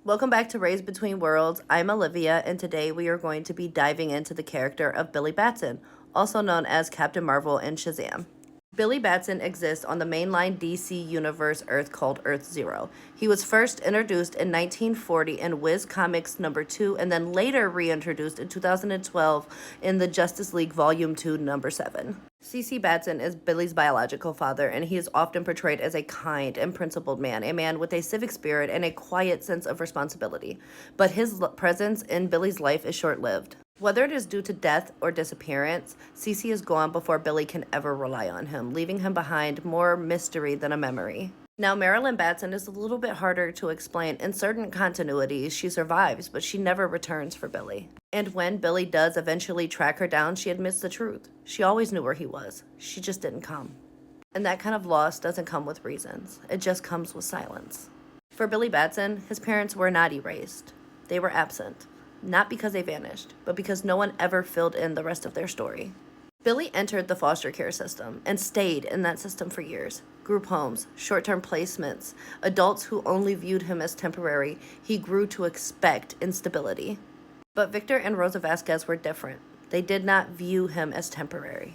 Welcome back to Raised Between Worlds. I'm Olivia, and today we are going to be diving into the character of Billy Batson, also known as Captain Marvel and Shazam. Billy Batson exists on the mainline DC Universe Earth called Earth Zero. He was first introduced in 1940 in Wiz Comics number 2 and then later reintroduced in 2012 in the Justice League Volume 2 number 7. C.C. Batson is Billy's biological father, and he is often portrayed as a kind and principled man, a man with a civic spirit and a quiet sense of responsibility. But his presence in Billy's life is short-lived. Whether it is due to death or disappearance, Cece is gone before Billy can ever rely on him, leaving him behind more mystery than a memory. Now, Marilyn Batson is a little bit harder to explain. In certain continuities, she survives, but she never returns for Billy. And when Billy does eventually track her down, she admits the truth. She always knew where he was. She just didn't come. And that kind of loss doesn't come with reasons. It just comes with silence. For Billy Batson, his parents were not erased. They were absent. Not because they vanished, but because no one ever filled in the rest of their story. Billy entered the foster care system and stayed in that system for years. Group homes, short-term placements, adults who only viewed him as temporary. He grew to expect instability. But Victor and Rosa Vasquez were different. They did not view him as temporary.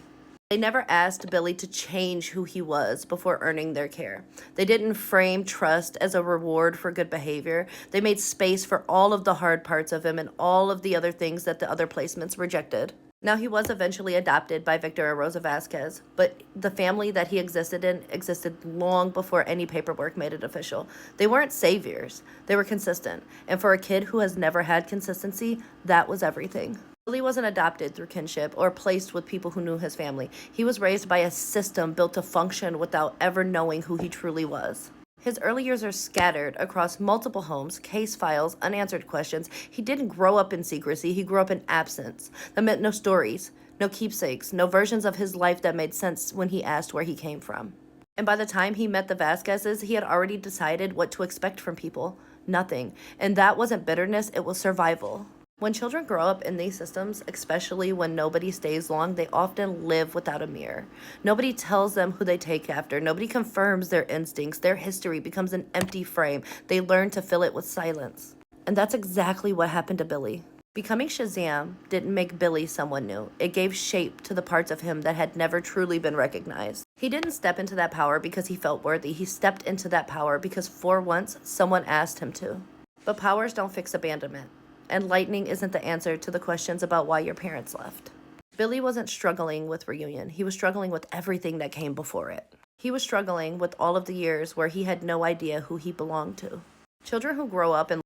They never asked Billy to change who he was before earning their care. They didn't frame trust as a reward for good behavior. They made space for all of the hard parts of him and all of the other things that the other placements rejected. Now, he was eventually adopted by Victor and Rosa Vasquez, but the family that he existed in existed long before any paperwork made it official. They weren't saviors. They were consistent. And for a kid who has never had consistency, that was everything. Billy wasn't adopted through kinship or placed with people who knew his family. He was raised by a system built to function without ever knowing who he truly was. His early years are scattered across multiple homes, case files, unanswered questions. He didn't grow up in secrecy. He grew up in absence. That meant no stories, no keepsakes, no versions of his life that made sense when he asked where he came from. And by the time he met the Vasquezes, he had already decided what to expect from people. Nothing. And that wasn't bitterness, it was survival. When children grow up in these systems, especially when nobody stays long, they often live without a mirror. Nobody tells them who they take after. Nobody confirms their instincts. Their history becomes an empty frame. They learn to fill it with silence. And that's exactly what happened to Billy. Becoming Shazam didn't make Billy someone new. It gave shape to the parts of him that had never truly been recognized. He didn't step into that power because he felt worthy. He stepped into that power because for once, someone asked him to. But powers don't fix abandonment. And lightning isn't the answer to the questions about why your parents left. Billy wasn't struggling with reunion. He was struggling with everything that came before it. He was struggling with all of the years where he had no idea who he belonged to. Children who grow up in